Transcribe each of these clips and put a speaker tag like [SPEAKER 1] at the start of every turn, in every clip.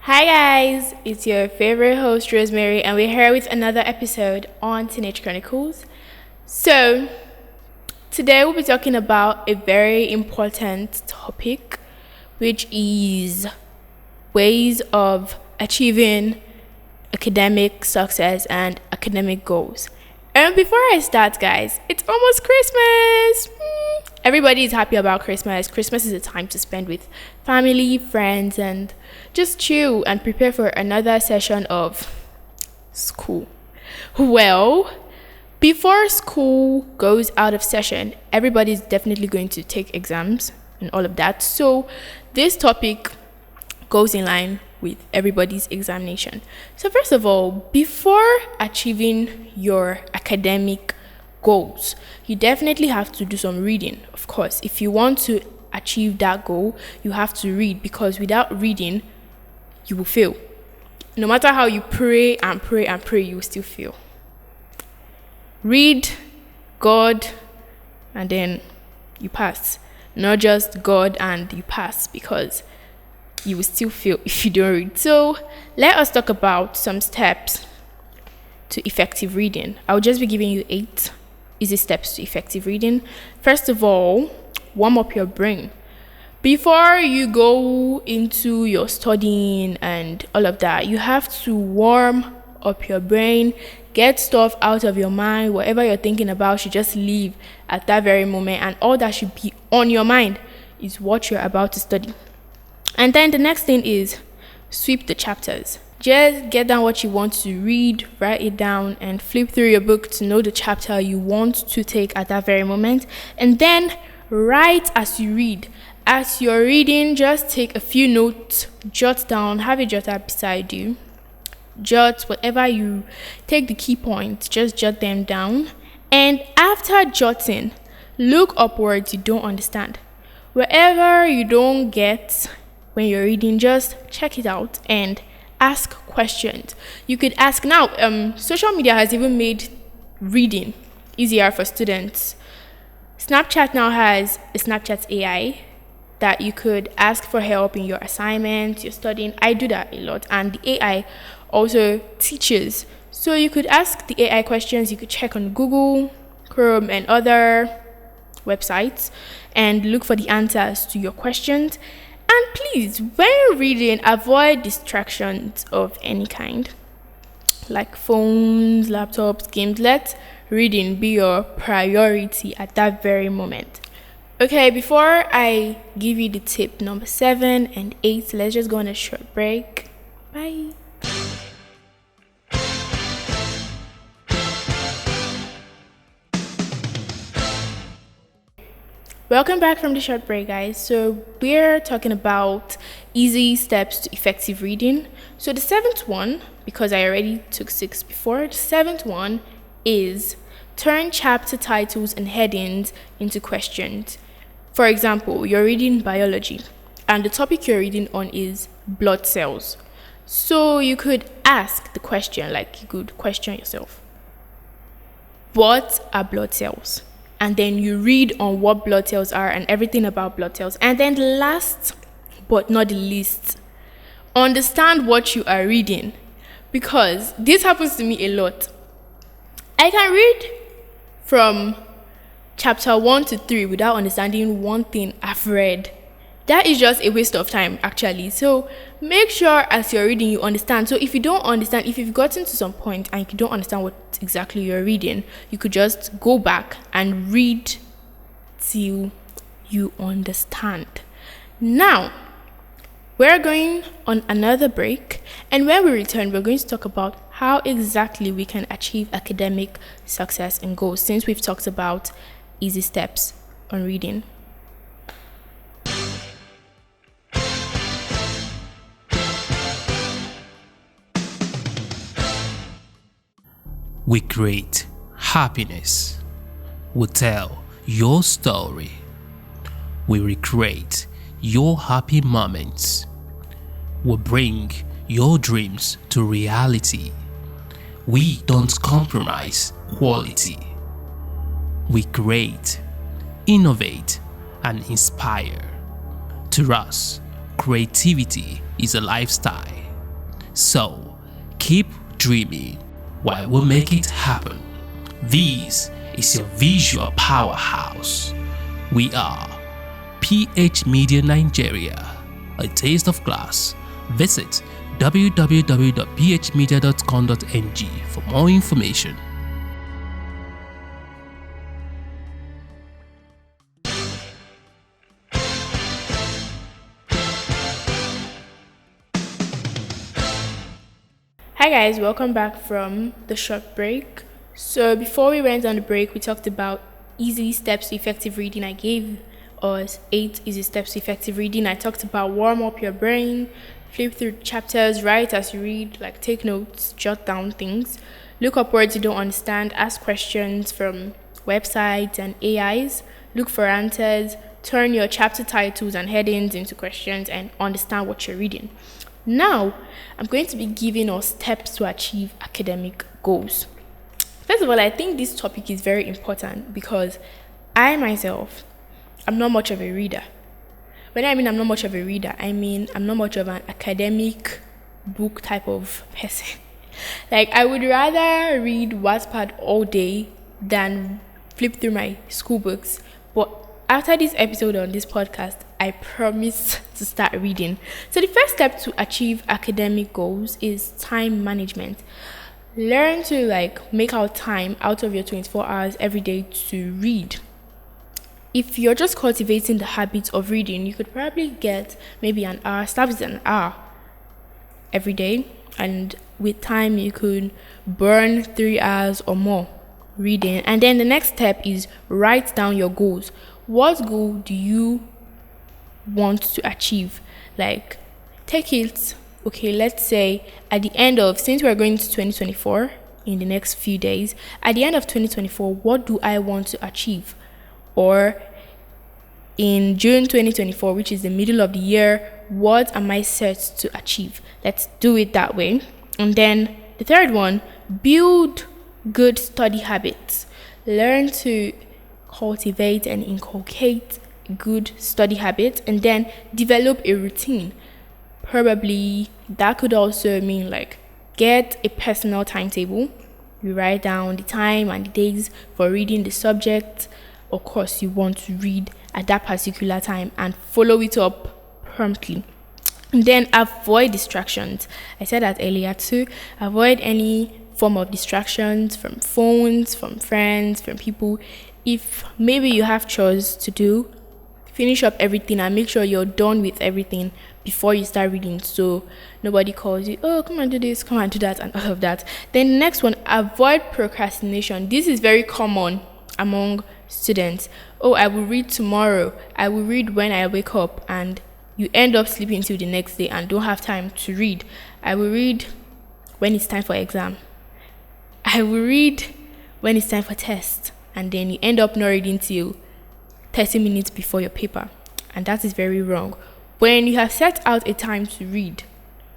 [SPEAKER 1] Hi guys, it's your favorite host Rosemary and we're here with another episode on Teenage Chronicles. So, today we'll be talking about a very important topic, which is ways of achieving academic success and academic goals. And before I start, guys, it's almost Christmas. Everybody is happy about Christmas. Christmas is a time to spend with family, friends, and just chill and prepare for another session of school. Well, before school goes out of session, everybody's definitely going to take exams and all of that. So this topic goes in line with everybody's examination. So first of all, before achieving your academic goals, you definitely have to do some reading. Of course, if you want to achieve that goal, you have to read, because without reading, you will fail. No matter how you pray and pray and pray, you will still fail. Read God and then you pass. Not just God and you pass, because you will still fail if you don't read. So let us talk about some steps to effective reading. I'll just be giving you 8 easy steps to effective reading. First of all, warm up your brain. Before you go into your studying and all of that, you have to warm up your brain, get stuff out of your mind. Whatever you're thinking about should just leave at that very moment, and all that should be on your mind is what you're about to study. And then the next thing is sweep the chapters. Just get down what you want to read, write it down, and flip through your book to know the chapter you want to take at that very moment. And then write as you read. As you're reading, just take a few notes, jot down, have a jotter beside you. Jot whatever you take, the key points, just jot them down. And after jotting, look upwards you don't understand. Wherever you don't get when you're reading, just check it out and ask questions. You could ask now. Social media has even made reading easier for students. Snapchat now has a Snapchat AI that you could ask for help in your assignments, your studying. I do that a lot, and the AI also teaches. So you could ask the AI questions. You could check on Google, Chrome, and other websites and look for the answers to your questions. And please, when you're reading, avoid distractions of any kind, like phones, laptops, games. Let reading be your priority at that very moment. Okay, before I give you the tip number 7 and 8, let's just go on a short break. Bye. Welcome back from the short break, guys. So we're talking about easy steps to effective reading. So the 7th one, because I already took 6 before, the 7th one is turn chapter titles and headings into questions. For example, you're reading biology and the topic you're reading on is blood cells. So you could ask the question, like you could question yourself, what are blood cells? And then you read on what blood cells are and everything about blood cells. And then last but not the least, understand what you are reading, because this happens to me a lot. I can read from chapter 1 to 3 without understanding one thing I've read. That is just a waste of time, actually. So make sure as you're reading, you understand. So if you don't understand, if you've gotten to some point and you don't understand what exactly you're reading, you could just go back and read till you understand. Now, we're going on another break. And when we return, we're going to talk about how exactly we can achieve academic success and goals, since we've talked about easy steps on reading.
[SPEAKER 2] We create happiness. We tell your story. We recreate your happy moments. We bring your dreams to reality. We don't compromise quality. We create, innovate, and inspire. To us, creativity is a lifestyle. So, keep dreaming while we make it happen. This is your visual powerhouse. We are PH Media Nigeria, a taste of class. Visit www.phmedia.com.ng for more information.
[SPEAKER 1] Hi guys, welcome back from the short break. So before we went on the break, we talked about easy steps to effective reading. I gave us 8 easy steps to effective reading. I talked about warm up your brain, flip through chapters, write as you read, like take notes, jot down things, look up words you don't understand, ask questions from websites and AIs, look for answers, turn your chapter titles and headings into questions, and understand what you're reading. Now, I'm going to be giving us steps to achieve academic goals. First of all, I think this topic is very important because I myself, I'm not much of a reader. When I mean I'm not much of a reader, I mean I'm not much of an academic book type of person. Like, I would rather read Wattpad all day than flip through my school books. But after this episode on this podcast, I promise to start reading. So the first step to achieve academic goals is time management. Learn to make out time out of your 24 hours every day to read. If you're just cultivating the habit of reading, you could probably get maybe an hour, start with an hour every day. And with time, you could burn 3 hours or more reading. And then the next step is write down your goals. What goal do you want to achieve? Like, take it, okay, let's say at the end of, since we're going to 2024 in the next few days, at the end of 2024, what do I want to achieve? Or in June 2024, which is the middle of the year, what am I set to achieve? Let's do it that way. And then the third one, build good study habits. Learn to cultivate and inculcate good study habits, and then develop a routine. Probably that could also mean get a personal timetable. You write down the time and the days for reading the subject or course you want to read at that particular time, and follow it up promptly. And then avoid distractions. I said that earlier too. Avoid any form of distractions from phones, from friends, from people. If maybe you have chores to do, finish up everything and make sure you're done with everything before you start reading, so nobody calls you, oh, come and do this, come and do that, and all of that. Then the next one, avoid procrastination. This is very common among students. Oh, I will read tomorrow, I will read when I wake up, and you end up sleeping till the next day and don't have time to read. I will read when it's time for exam. I will read when it's time for test, and then you end up not reading till 30 minutes before your paper, and that is very wrong. When you have set out a time to read,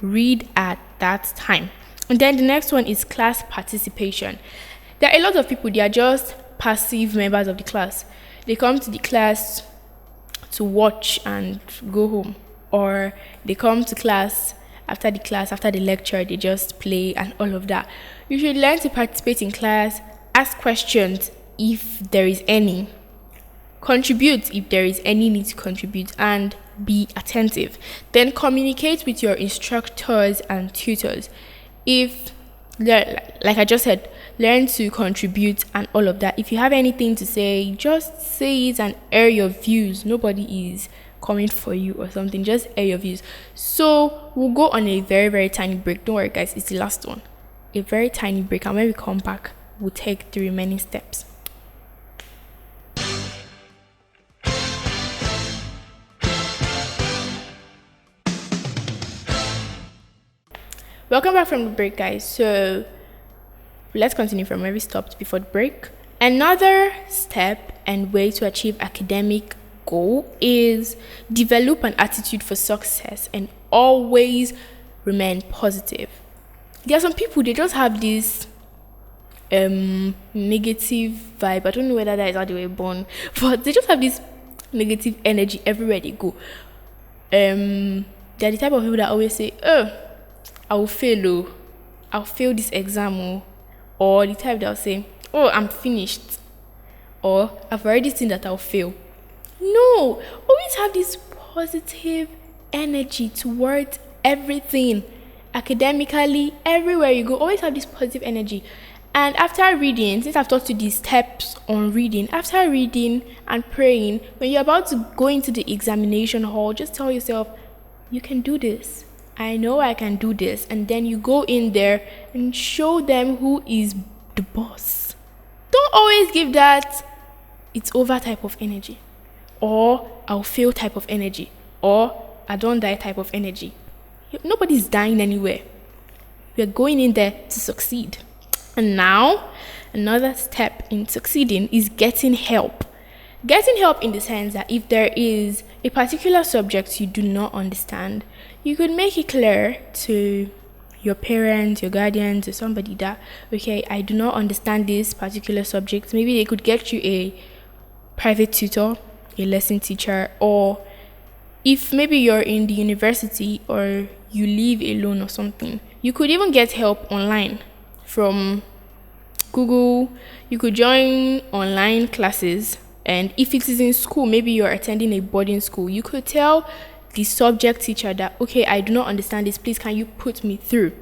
[SPEAKER 1] read at that time. And then the next one is class participation. There are a lot of people, they are just passive members of the class. They come to the class to watch and go home, or they come to class, after the lecture, they just play and all of that. You should learn to participate in class, ask questions if there is any, contribute if there is any need to contribute, and be attentive. Then communicate with your instructors and tutors. If, like I just said, learn to contribute and all of that. If you have anything to say, just say it and air your views. Nobody is coming for you or something, just air your views. So we'll go on a very, very tiny break. Don't worry guys, it's the last one. A very tiny break, and when we come back, we'll take the remaining steps. Welcome back from the break, guys. So let's continue from where we stopped before the break. Another step and way to achieve academic goal is develop an attitude for success and always remain positive. There are some people, they just have this negative vibe. I don't know whether that is how they were born, but they just have this negative energy everywhere they go. They're the type of people that always say, oh, I'll fail, I'll fail this exam, or the type that'll say, oh, I'm finished, or I've already seen that I'll fail. No, always have this positive energy towards everything, academically, everywhere you go. Always have this positive energy. And after reading, since I've taught you these steps on reading, after reading and praying, when you're about to go into the examination hall, just tell yourself, you can do this. I know I can do this. And then you go in there and show them who is the boss. Don't always give that it's over type of energy, or I'll fail type of energy, or I don't die type of energy. Nobody's dying anywhere. We're going in there to succeed. And now, another step in succeeding is getting help. Getting help in the sense that if there is a particular subject you do not understand, you could make it clear to your parents, your guardians, or somebody that, okay, I do not understand this particular subject. Maybe they could get you a private tutor, a lesson teacher, or if maybe you're in the university or you live alone or something, you could even get help online from Google. You could join online classes, and if it is in school, maybe you're attending a boarding school, you could tell the subject teacher that, okay, I do not understand this, please can you put me through?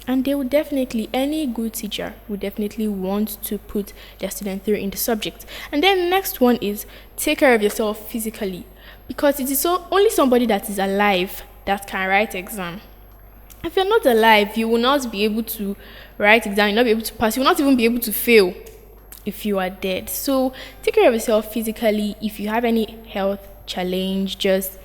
[SPEAKER 1] And they would definitely, any good teacher would definitely want to put their student through in the subject. And then the next one is take care of yourself physically, because it is only somebody that is alive that can write exam. If you're not alive, you will not be able to write exam, you'll not be able to pass, you will not even be able to fail if you are dead. So take care of yourself physically. If you have any health challenge, just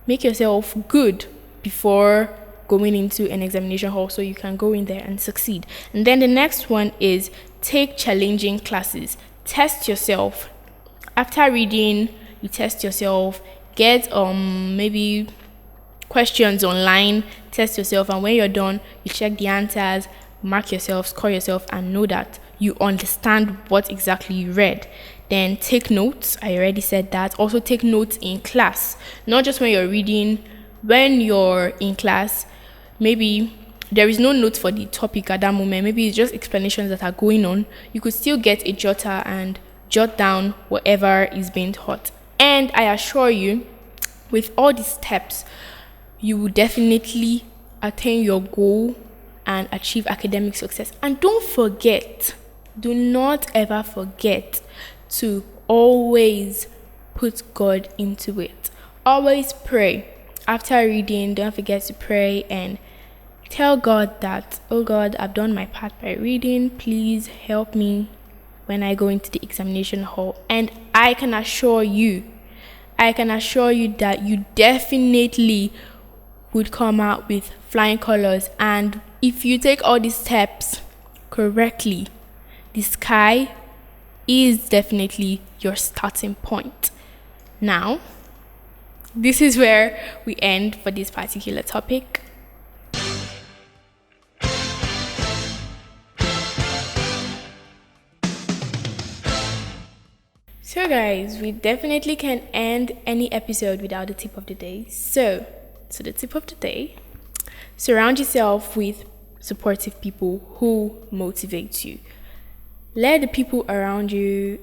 [SPEAKER 1] make yourself good before going into an examination hall so you can go in there and succeed. And then the next one is take challenging classes. Test yourself. After reading, you test yourself. Get maybe questions online, test yourself, and when you're done, you check the answers, mark yourself, score yourself, and know that you understand what exactly you read. Then take notes. I already said that. Also take notes in class, not just when you're reading. When you're in class, maybe there is no notes for the topic at that moment, maybe it's just explanations that are going on, you could still get a jotter and jot down whatever is being taught. And I assure you, with all these steps, you will definitely attain your goal and achieve academic success. And don't forget, do not ever forget to always put God into it. Always pray. After reading, don't forget to pray and tell God that, oh God, I've done my part by reading. Please help me when I go into the examination hall. And I can assure you that you definitely would come out with flying colors. And if you take all these steps correctly, the sky is definitely your starting point. Now, this is where we end for this particular topic. So guys, we definitely can end any episode without the tip of the day. So the tip of the day, surround yourself with supportive people who motivate you. Let the people around you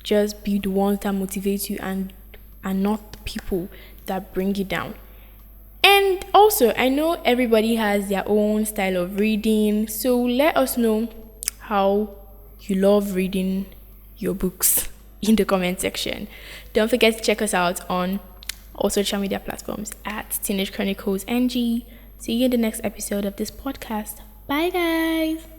[SPEAKER 1] just be the ones that motivate you and not the people that bring you down. And also, I know everybody has their own style of reading, so let us know how you love reading your books in the comment section. Don't forget to check us out on all social media platforms at Teenage Chronicles NG. See you in the next episode of this podcast. Bye guys.